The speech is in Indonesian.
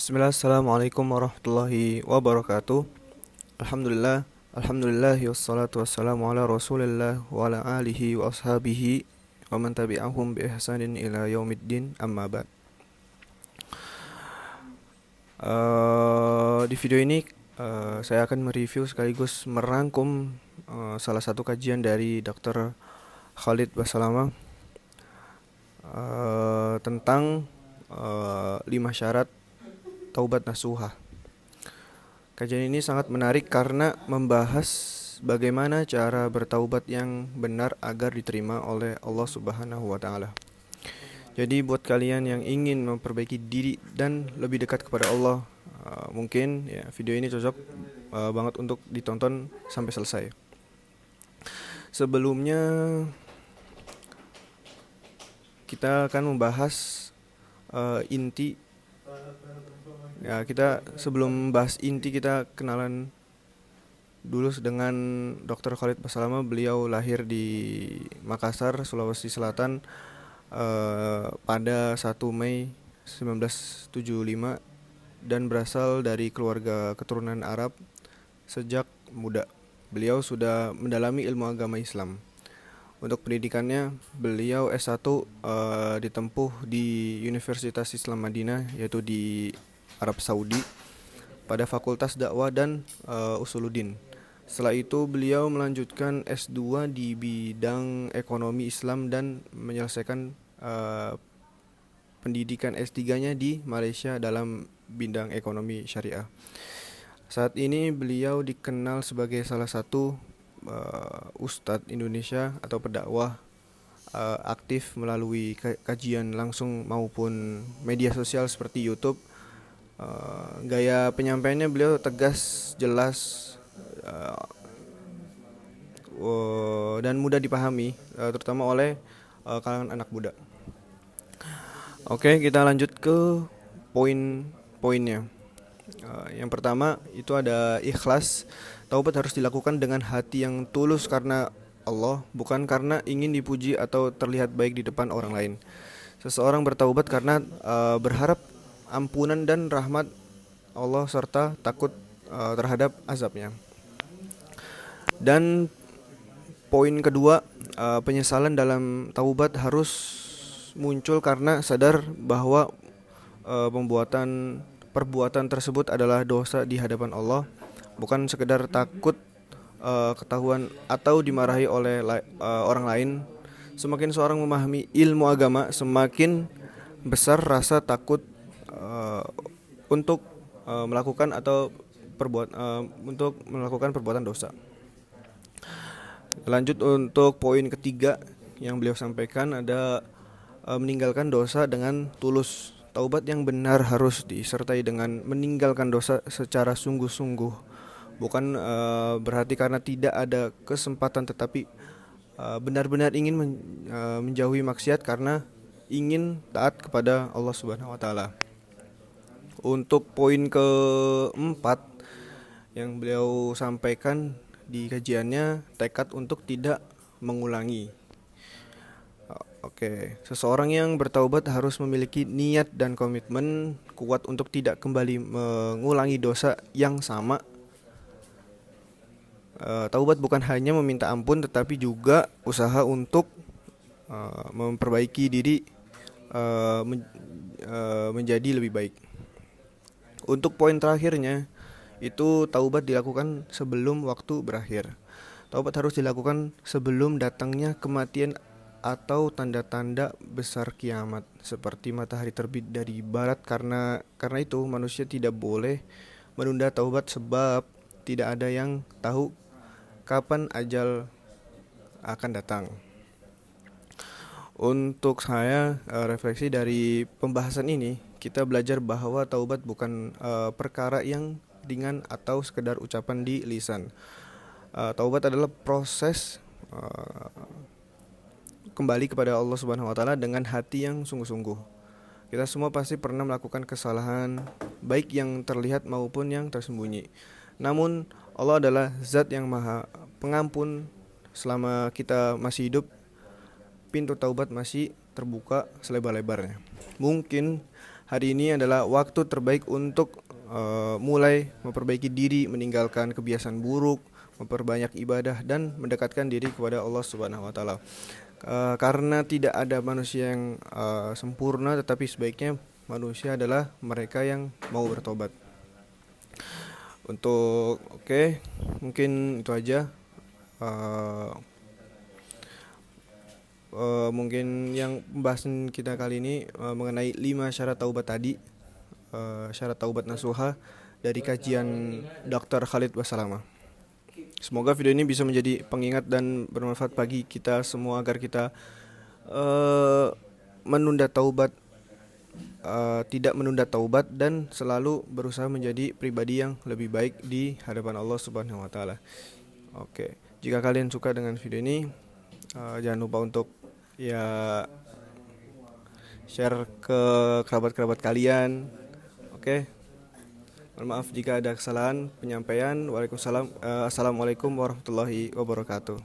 Bismillah, assalamualaikum warahmatullahi wabarakatuh. Alhamdulillah, alhamdulillahi wassalatu wassalamu ala rasulillah wa ala alihi wa ashabihi wa man tabi'ahum bi ihsanin ila yaumiddin amma ba'd. Di video ini saya akan mereview sekaligus merangkum salah satu kajian dari Dr. Khalid Basalamah tentang 5 syarat taubat nasuha. Kajian ini sangat menarik karena membahas bagaimana cara bertaubat yang benar agar diterima oleh Allah Subhanahu wa taala. Jadi buat kalian yang ingin memperbaiki diri dan lebih dekat kepada Allah, mungkin ya video ini cocok banget untuk ditonton sampai selesai. Sebelumnya kita akan membahas inti. Ya, kita sebelum bahas inti kita kenalan dulu dengan Dr. Khalid Basalamah. Beliau lahir di Makassar, Sulawesi Selatan pada 1 Mei 1975 dan berasal dari keluarga keturunan Arab. Sejak muda beliau sudah mendalami ilmu agama Islam. Untuk pendidikannya, beliau S1 ditempuh di Universitas Islam Madinah, yaitu di Arab Saudi, pada Fakultas Dakwah dan Usuluddin. Setelah itu beliau melanjutkan S2 di bidang ekonomi Islam dan menyelesaikan pendidikan S3-nya di Malaysia dalam bidang ekonomi syariah. Saat ini beliau dikenal sebagai salah satu Ustadz Indonesia atau pendakwah aktif melalui kajian langsung maupun media sosial seperti YouTube. Gaya penyampaiannya beliau tegas, jelas, dan mudah dipahami, terutama oleh kalangan anak muda. Oke, kita lanjut ke poin-poinnya. Yang pertama itu ada ikhlas. Taubat harus dilakukan dengan hati yang tulus karena Allah, bukan karena ingin dipuji atau terlihat baik di depan orang lain. Seseorang bertaubat karena berharap ampunan dan rahmat Allah serta takut terhadap azabnya. Dan poin kedua, penyesalan dalam taubat harus muncul karena sadar bahwa perbuatan tersebut adalah dosa di hadapan Allah, bukan sekedar takut ketahuan atau dimarahi oleh orang lain. Semakin seorang memahami ilmu agama, semakin besar rasa takut untuk melakukan perbuatan dosa. Lanjut untuk poin ketiga yang beliau sampaikan ada meninggalkan dosa dengan tulus. Taubat yang benar harus disertai dengan meninggalkan dosa secara sungguh-sungguh. Bukan berarti karena tidak ada kesempatan, tetapi benar-benar ingin menjauhi maksiat karena ingin taat kepada Allah Subhanahu wa taala. Untuk poin keempat yang beliau sampaikan di kajiannya, tekad untuk tidak mengulangi. Oke, seseorang yang bertaubat harus memiliki niat dan komitmen kuat untuk tidak kembali mengulangi dosa yang sama. Taubat bukan hanya meminta ampun, tetapi juga usaha untuk memperbaiki diri menjadi lebih baik. Untuk poin terakhirnya, itu taubat dilakukan sebelum waktu berakhir. Taubat harus dilakukan sebelum datangnya kematian atau tanda-tanda besar kiamat, seperti matahari terbit dari barat. Karena itu manusia tidak boleh menunda taubat, sebab tidak ada yang tahu kapan ajal akan datang. Untuk saya, refleksi dari pembahasan ini, kita belajar bahwa taubat bukan perkara yang ringan atau sekedar ucapan di lisan. Taubat adalah proses kembali kepada Allah Subhanahu wa taala dengan hati yang sungguh-sungguh. Kita semua pasti pernah melakukan kesalahan, baik yang terlihat maupun yang tersembunyi. Namun Allah adalah zat yang maha pengampun. Selama kita masih hidup, pintu taubat masih terbuka selebar-lebarnya. Mungkin hari ini adalah waktu terbaik untuk mulai memperbaiki diri, meninggalkan kebiasaan buruk, memperbanyak ibadah dan mendekatkan diri kepada Allah Subhanahu wa taala. Karena tidak ada manusia yang sempurna, tetapi sebaiknya manusia adalah mereka yang mau bertobat. Untuk mungkin itu aja. Eh, Mungkin yang pembahasan kita kali ini mengenai 5 syarat taubat tadi, syarat taubat nasuha dari kajian Dr. Khalid Basalamah. Semoga video ini bisa menjadi pengingat dan bermanfaat bagi kita semua agar kita eh, menunda taubat, tidak menunda taubat dan selalu berusaha menjadi pribadi yang lebih baik di hadapan Allah Subhanahu wa taala. Oke, jika kalian suka dengan video ini, jangan lupa untuk ya share ke kerabat-kerabat kalian. Oke. Mohon maaf jika ada kesalahan penyampaian. Waalaikumsalam. Assalamualaikum warahmatullahi wabarakatuh.